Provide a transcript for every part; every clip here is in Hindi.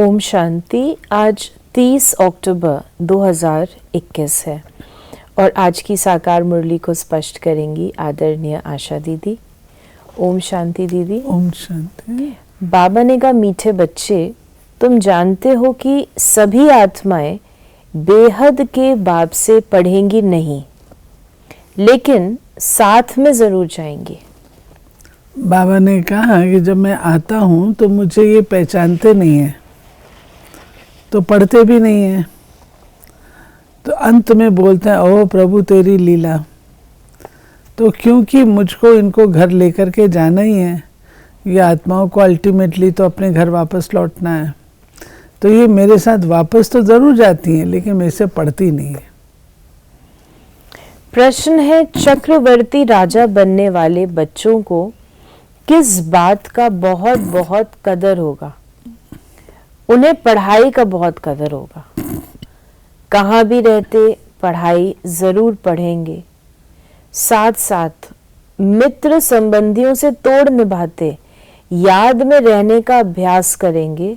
ओम शांति। आज 30 अक्टूबर 2021 है और आज की साकार मुरली को स्पष्ट करेंगी आदरणीय आशा दीदी। ओम शांति दीदी। ओम शांति। बाबा ने कहा, मीठे बच्चे, तुम जानते हो कि सभी आत्माएं बेहद के बाप से पढ़ेंगी नहीं, लेकिन साथ में जरूर जाएंगी। बाबा ने कहा कि जब मैं आता हूँ तो मुझे ये पहचानते नहीं है, तो पढ़ते भी नहीं है, तो अंत में बोलते हैं ओ प्रभु तेरी लीला। तो क्योंकि मुझको इनको घर लेकर के जाना ही है, ये आत्माओं को अल्टीमेटली तो अपने घर वापस लौटना है, तो ये मेरे साथ वापस तो ज़रूर जाती हैं, लेकिन मेरे से पढ़ती नहीं है। प्रश्न है, चक्रवर्ती राजा बनने वाले बच्चों को किस बात का बहुत बहुत कदर होगा? उन्हें पढ़ाई का बहुत कदर होगा। कहाँ भी रहते पढ़ाई जरूर पढ़ेंगे, साथ साथ मित्र संबंधियों से तोड़ निभाते याद में रहने का अभ्यास करेंगे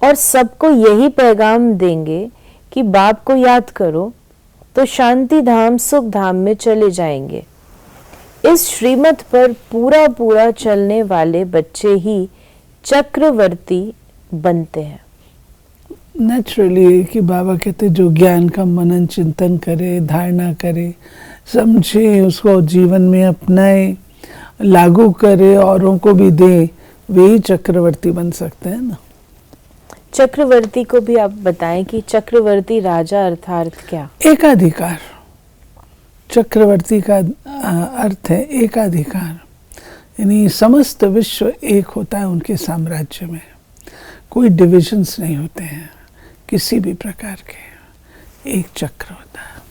और सबको यही पैगाम देंगे कि बाप को याद करो तो शांति धाम सुख धाम में चले जाएंगे। इस श्रीमत पर पूरा पूरा चलने वाले बच्चे ही चक्रवर्ती बनते हैं। नेचुरली कि बाबा कहते जो ज्ञान का मनन चिंतन करे, धारणा करे, समझे, उसको जीवन में अपनाए, लागू करे, औरों को भी दे, वे ही चक्रवर्ती बन सकते हैं ना। चक्रवर्ती को भी आप बताएं कि चक्रवर्ती राजा अर्थात क्या? एकाधिकार। चक्रवर्ती का अर्थ है एकाधिकार, यानी समस्त विश्व एक होता है उनके साम्राज्य में, कोई डिविजन्स नहीं होते हैं किसी भी प्रकार के, एक चक्र होता है।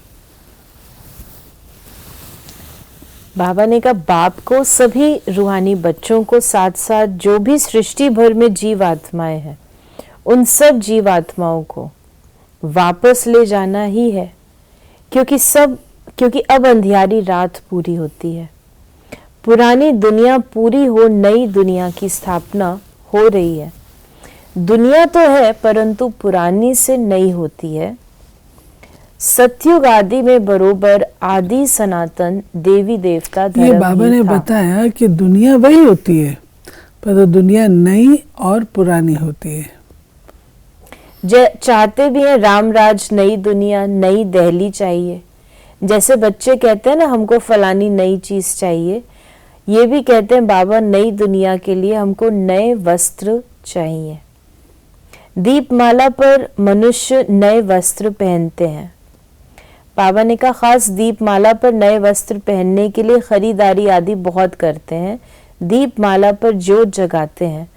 बाबा ने कहा, बाप को सभी रूहानी बच्चों को साथ साथ जो भी सृष्टि भर में जीवात्माएं हैं, उन सब जीवात्माओं को वापस ले जाना ही है, क्योंकि अब अंधियारी रात पूरी होती है, पुरानी दुनिया पूरी हो, नई दुनिया की स्थापना हो रही है। दुनिया तो है परंतु पुरानी से नई होती है। सतयुग आदि में बरोबर आदि सनातन देवी देवता धर्म ये बाबा ने बताया कि दुनिया वही होती है, पर दुनिया नई और पुरानी होती है। चाहते भी हैं राम राज, नई दुनिया, नई दहली चाहिए। जैसे बच्चे कहते हैं ना, हमको फलानी नई चीज चाहिए, ये भी कहते हैं बाबा नई दुनिया के लिए हमको नए वस्त्र चाहिए। दीपमाला पर मनुष्य नए वस्त्र पहनते हैं। बाबा ने कहा, खास दीपमाला पर नए वस्त्र पहनने के लिए खरीदारी आदि बहुत करते हैं, दीपमाला पर ज्योत जगाते हैं।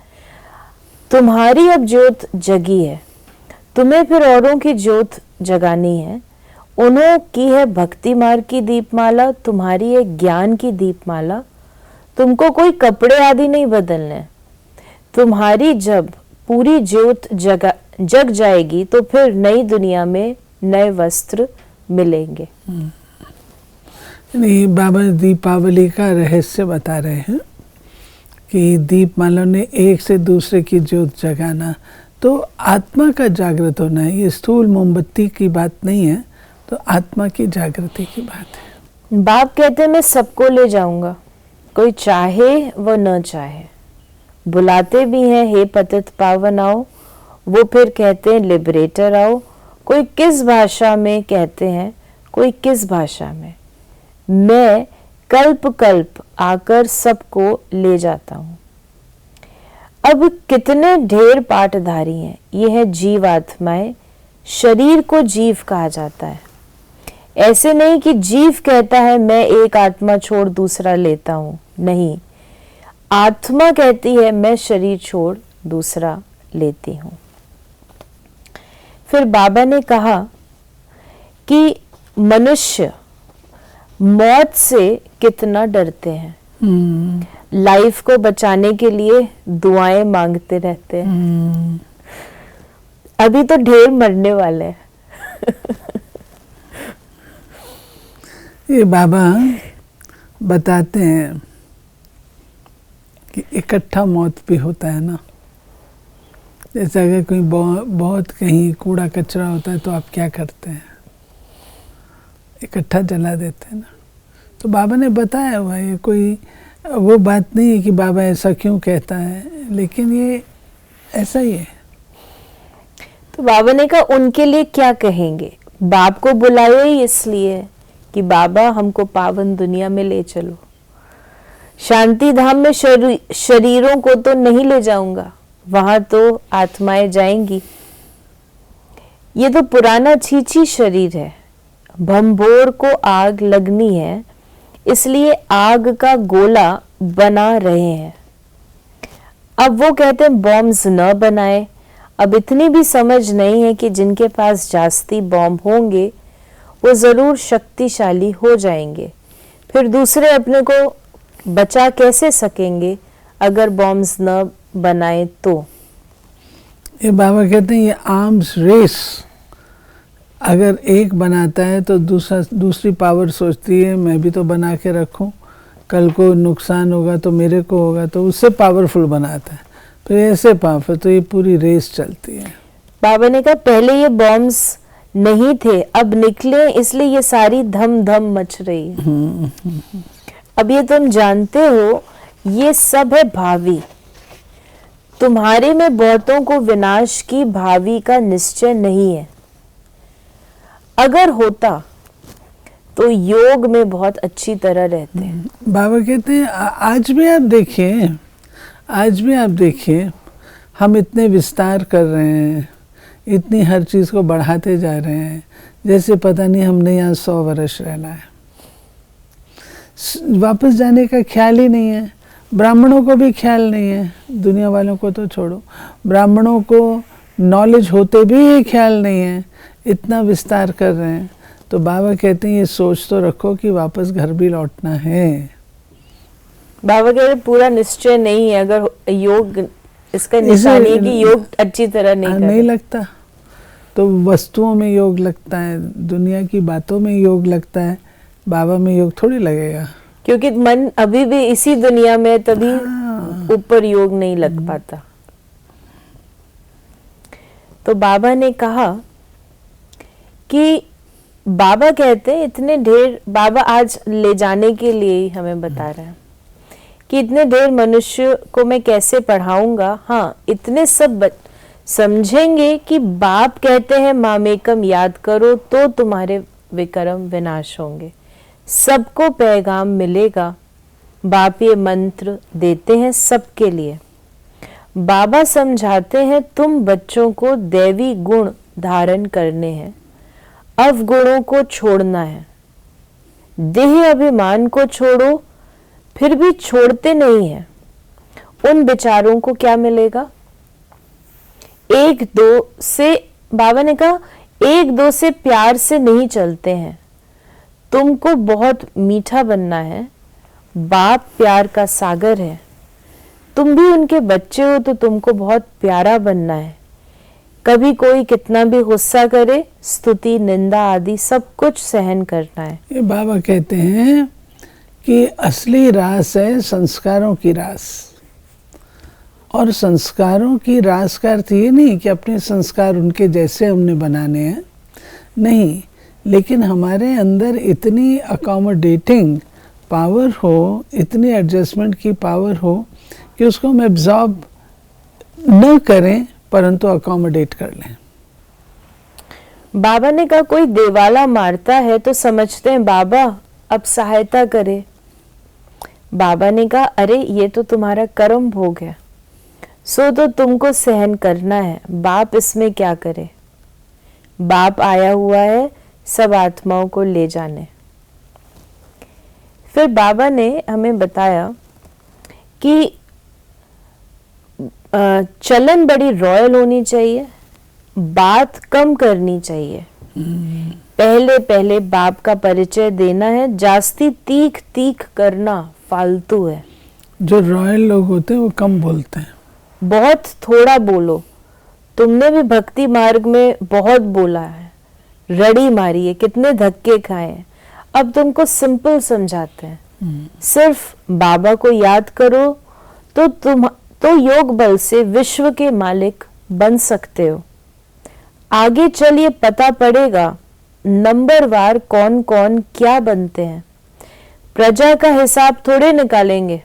तुम्हारी अब ज्योत जगी है, तुम्हें फिर औरों की ज्योत जगानी है। उन्हों की है भक्ति मार्ग की दीपमाला, तुम्हारी है ज्ञान की दीपमाला। तुमको कोई कपड़े आदि नहीं बदलने। तुम्हारी जब पूरी ज्योत जग जाएगी तो फिर नई दुनिया में नए वस्त्र मिलेंगे। नहीं, बाबा दीपावली का रहस्य बता रहे हैं कि दीपमाला ने एक से दूसरे की ज्योत जगाना, तो आत्मा का जागृत होना है। ये स्थूल मोमबत्ती की बात नहीं है, तो आत्मा की जागृति की बात है। बाप कहते हैं मैं सबको ले जाऊंगा, कोई चाहे वो न चाहे। बुलाते भी हैं हे पतित पावन आओ, वो फिर कहते हैं लिबरेटर आओ। कोई किस भाषा में कहते हैं, कोई किस भाषा में। मैं कल्प कल्प आकर सबको ले जाता हूँ। अब कितने ढेर पाठधारी हैं, ये है जीवात्माएं। शरीर को जीव कहा जाता है। ऐसे नहीं कि जीव कहता है मैं एक आत्मा छोड़ दूसरा लेता हूं, नहीं, आत्मा कहती है मैं शरीर छोड़ दूसरा लेती हूं। फिर बाबा ने कहा कि मनुष्य मौत से कितना डरते हैं, लाइफ को बचाने के लिए दुआएं मांगते रहते हैं। अभी तो ढेर मरने वाले हैं। ये बाबा बताते हैं कि इकट्ठा मौत भी होता है ना, जैसे अगर कोई बहुत कहीं कूड़ा कचरा होता है तो आप क्या करते हैं, इकट्ठा जला देते हैं ना। तो बाबा ने बताया हुआ, ये कोई वो बात नहीं है कि बाबा ऐसा क्यों कहता है, लेकिन ये ऐसा ही है। तो बाबा ने कहा उनके लिए क्या कहेंगे, बाप को बुलाया ही इसलिए कि बाबा हमको पावन दुनिया में ले चलो, शांति धाम में शरीरों को तो नहीं ले जाऊंगा, वहां तो आत्माएं जाएंगी। ये तो पुराना छीछी शरीर है, भंभोर को आग लगनी है, इसलिए आग का गोला बना रहे हैं। अब वो कहते हैं बॉम्ब्स न बनाए। अब इतनी भी समझ नहीं है कि जिनके पास जास्ती बॉम्ब होंगे वो जरूर शक्तिशाली हो जाएंगे, फिर दूसरे अपने को बचा कैसे सकेंगे अगर बॉम्ब्स न बनाए तो। ये बाबा कहते हैं ये आर्म्स रेस, अगर एक बनाता है तो दूसरी पावर सोचती है मैं भी तो बना के रखूं, कल को नुकसान होगा तो मेरे को होगा, तो उससे पावरफुल बनाता है, फिर ऐसे पावरफुल, तो ये पूरी रेस चलती है। बाबा ने कहा पहले ये बॉम्ब्स नहीं थे, अब निकले, इसलिए ये सारी धम धम मच रही है। अब ये तुम जानते हो ये सब है भावी, तुम्हारे में बहुतों को विनाश की भावी का निश्चय नहीं है। अगर होता तो योग में बहुत अच्छी तरह रहते हैं। बाबा कहते हैं आज भी आप देखिए, आज भी आप देखिए, हम इतने विस्तार कर रहे हैं, इतनी हर चीज़ को बढ़ाते जा रहे हैं, जैसे पता नहीं हमने यहाँ 100 वर्ष रहना है, वापस जाने का ख्याल ही नहीं है। ब्राह्मणों को भी ख्याल नहीं है, दुनिया वालों को तो छोड़ो, ब्राह्मणों को नॉलेज होते भी ये ख्याल नहीं है, इतना विस्तार कर रहे हैं। तो बाबा कहते हैं ये सोच तो रखो कि वापस घर भी लौटना है। बाबा कह रहे पूरा निश्चय नहीं है, अगर योग इसका निशानी है कि योग अच्छी तरह नहीं लगता, तो वस्तुओं में योग लगता है, दुनिया की बातों में योग लगता है, बाबा में योग थोड़ी लगेगा, क्योंकि मन अभी भी इसी दुनिया में, तभी ऊपर योग नहीं लग पाता। तो बाबा ने कहा कि बाबा कहते हैं इतने ढेर, बाबा आज ले जाने के लिए ही हमें बता रहे हैं कि इतने ढेर मनुष्य को मैं कैसे पढ़ाऊंगा। हाँ, इतने सब समझेंगे कि बाप कहते हैं मामेकम याद करो तो तुम्हारे विक्रम विनाश होंगे, सबको पैगाम मिलेगा। बाप ये मंत्र देते हैं सबके लिए। बाबा समझाते हैं तुम बच्चों को दैवी गुण धारण करने हैं, अवगुणों को छोड़ना है, देह अभिमान को छोड़ो, फिर भी छोड़ते नहीं है। उन बेचारों को क्या मिलेगा? एक दो से, बाबा ने कहा एक दो से प्यार से नहीं चलते हैं, तुमको बहुत मीठा बनना है। बाप प्यार का सागर है, तुम भी उनके बच्चे हो तो तुमको बहुत प्यारा बनना है। कभी कोई कितना भी गुस्सा करे, स्तुति निंदा आदि सब कुछ सहन करना है। ये बाबा कहते हैं कि असली रास है संस्कारों की रास, और संस्कारों की रास का अर्थ ये नहीं कि अपने संस्कार उनके जैसे हमने बनाने हैं, नहीं, लेकिन हमारे अंदर इतनी अकोमोडेटिंग पावर हो, इतनी एडजस्टमेंट की पावर हो कि उसको हम एब्जॉर्ब न करें परंतु अकोमोडेट कर लें। बाबा ने कहा कोई देवाला मारता है तो समझते हैं बाबा अब सहायता करे। बाबा ने कहा अरे ये तो तुम्हारा कर्म भोग है, सो तो तुमको सहन करना है, बाप इसमें क्या करे। बाप आया हुआ है सब आत्माओं को ले जाने। फिर बाबा ने हमें बताया कि चलन बड़ी रॉयल होनी चाहिए, बात कम करनी चाहिए। पहले पहले बाप का परिचय देना है, जास्ती तीख तीख करना फालतू है। जो रॉयल लोग होते हैं वो कम बोलते हैं, बहुत थोड़ा बोलो। तुमने भी भक्ति मार्ग में बहुत बोला है, रड़ी मारी है, कितने धक्के खाए हैं। अब तुमको सिंपल समझाते हैं, सिर्फ बाबा को याद करो तो योग बल से विश्व के मालिक बन सकते हो। आगे चल ये पता पड़ेगा नंबरवार कौन कौन क्या बनते हैं। प्रजा का हिसाब थोड़े निकालेंगे,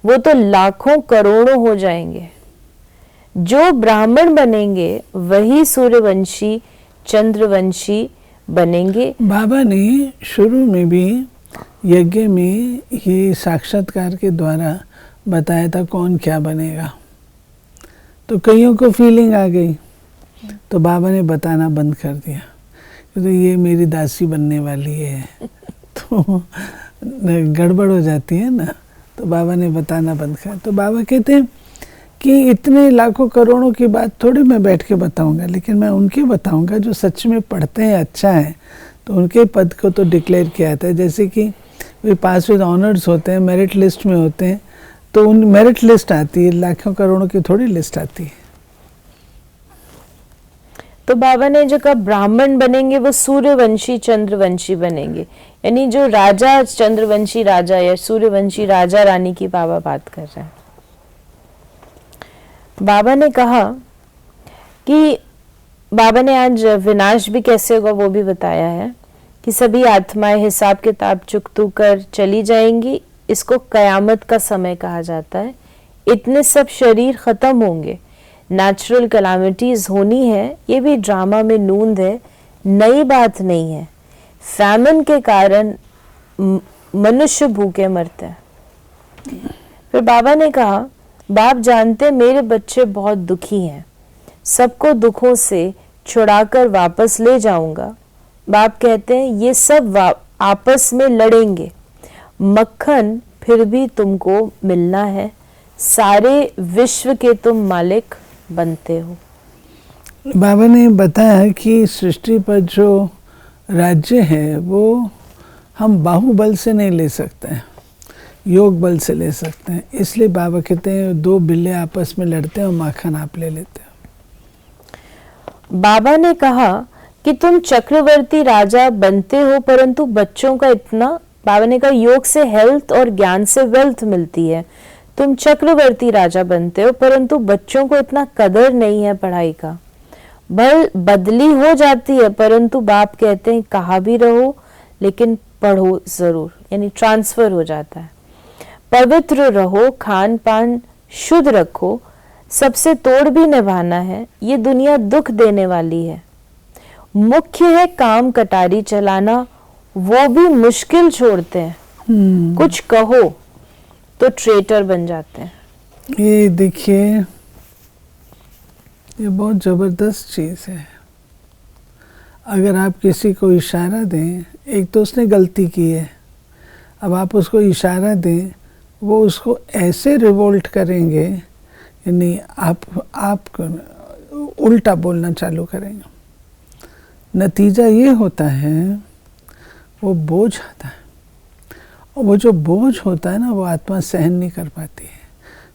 वो तो लाखों करोड़ों हो जाएंगे। जो ब्राह्मण बनेंगे वही सूर्यवंशी चंद्रवंशी बनेंगे। बाबा ने शुरू में भी यज्ञ में ये साक्षात्कार के द्वारा बताया था कौन क्या बनेगा। तो कईयों को फीलिंग आ गई, तो बाबा ने बताना बंद कर दिया, तो ये मेरी दासी बनने वाली है। तो गड़बड़ हो जाती है ना, तो बाबा ने बताना बंद कर। तो बाबा कहते हैं कि इतने लाखों करोड़ों की बात थोड़ी मैं बैठ के बताऊंगा, लेकिन मैं उनके बताऊंगा जो सच में पढ़ते हैं, अच्छा है, तो उनके पद को तो डिक्लेयर किया था। जैसे कि वे पास विद ऑनर्स होते हैं, मेरिट लिस्ट में होते हैं, तो उन मेरिट लिस्ट आती है, लाखों करोड़ों की थोड़ी लिस्ट आती है। तो बाबा ने जो कहा ब्राह्मण बनेंगे वो सूर्यवंशी चंद्रवंशी बनेंगे, यानी जो राजा चंद्रवंशी राजा या सूर्यवंशी राजा रानी की बाबा बात कर रहे हैं। बाबा ने कहा कि बाबा ने आज विनाश भी कैसे होगा वो भी बताया है कि सभी आत्माएं हिसाब किताब चुकतू कर चली जाएंगी। इसको कयामत का समय कहा जाता है। इतने सब शरीर खत्म होंगे, नेचुरल कैलामिटीज होनी है, ये भी ड्रामा में नूंद है, नई बात नहीं है। फैमिन के कारण मनुष्य भूखे मरते हैं। फिर बाबा ने कहा बाप जानते मेरे बच्चे बहुत दुखी हैं, सबको दुखों से छुड़ाकर वापस ले जाऊंगा। बाप कहते हैं ये सब आपस में लड़ेंगे, मक्खन फिर भी तुमको मिलना है, सारे विश्व के तुम मालिक बनते हो। बाबा ने बताया कि सृष्टि पर जो राज्य है वो हम बाहुबल से नहीं ले सकते हैं, योग बल से ले सकते हैं। इसलिए बाबा कहते हैं दो बिल्ले आपस में लड़ते हैं और माखन आप ले लेते हैं। बाबा ने कहा कि तुम चक्रवर्ती राजा बनते हो, परंतु बच्चों का इतना, बाबा ने कहा योग से हेल्थ और ज्ञान से वेल्थ मिलती है। तुम चक्रवर्ती राजा बनते हो, परंतु बच्चों को इतना कदर नहीं है पढ़ाई का। बदली हो जाती है, परंतु बाप कहते हैं कहा भी रहो लेकिन पढ़ो जरूर, यानी ट्रांसफर हो जाता है। पवित्र रहो, खान पान शुद्ध रखो, सबसे तोड़ भी निभाना है, ये दुनिया दुख देने वाली है। मुख्य है काम कटारी चलाना, वो भी मुश्किल छोड़ते हैं। कुछ कहो तो ट्रेटर बन जाते हैं। ये देखिए, ये बहुत जबरदस्त चीज है। अगर आप किसी को इशारा दें, एक तो उसने गलती की है, अब आप उसको इशारा दें, वो उसको ऐसे रिवोल्ट करेंगे, यानी आप उल्टा बोलना चालू करेंगे। नतीजा ये होता है वो बोझ आता है, और वो जो बोझ होता है ना, वो आत्मा सहन नहीं कर पाती है,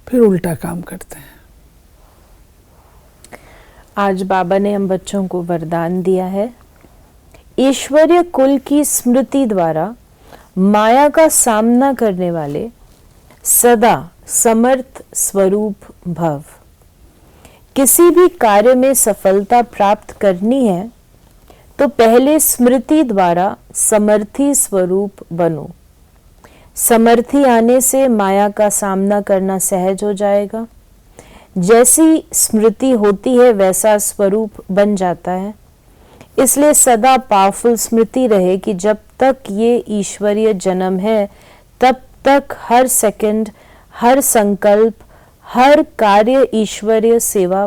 फिर उल्टा काम करते हैं। आज बाबा ने हम बच्चों को वरदान दिया है, ईश्वरीय कुल की स्मृति द्वारा माया का सामना करने वाले सदा समर्थ स्वरूप भव। किसी भी कार्य में सफलता प्राप्त करनी है तो पहले स्मृति द्वारा समर्थी स्वरूप बनो। समर्थी आने से माया का सामना करना सहज हो जाएगा। जैसी स्मृति होती है वैसा स्वरूप बन जाता है। इसलिए सदा पावरफुल स्मृति रहे कि जब तक ये ईश्वरीय जन्म है तब तक हर सेकंड, हर संकल्प, हर कार्य ईश्वरीय सेवा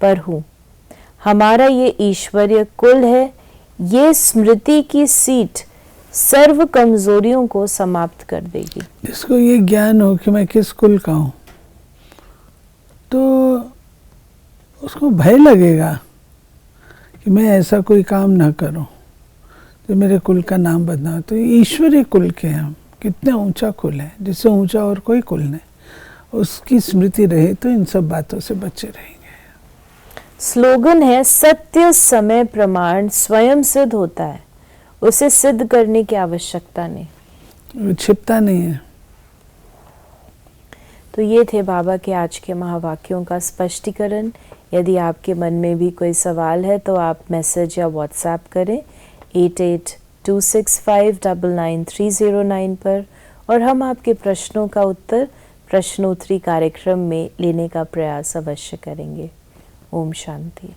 पर हूँ। हमारा ये ईश्वरीय कुल है। ये स्मृति की सीट सर्व कमजोरियों को समाप्त कर देगी। जिसको ये ज्ञान हो कि मैं किस कुल का हूँ, तो उसको भय लगेगा कि मैं ऐसा कोई काम ना करूं जो मेरे कुल का नाम बदनाम। तो ईश्वरीय कुल के हम, कितना ऊंचा कुल है, जिससे ऊंचा और कोई कुल नहीं। उसकी स्मृति रहे तो इन सब बातों से बचे रहेंगे। स्लोगन है सत्य समय प्रमाण स्वयं सिद्ध होता है, उसे सिद्ध करने की आवश्यकता नहीं, वो छिपता नहीं है। तो ये थे बाबा के आज के महावाक्यों का स्पष्टीकरण। यदि आपके मन में भी कोई सवाल है तो आप मैसेज या व्हाट्सएप करें 8826599309 पर, और हम आपके प्रश्नों का उत्तर प्रश्नोत्तरी कार्यक्रम में लेने का प्रयास अवश्य करेंगे। ओम शांति।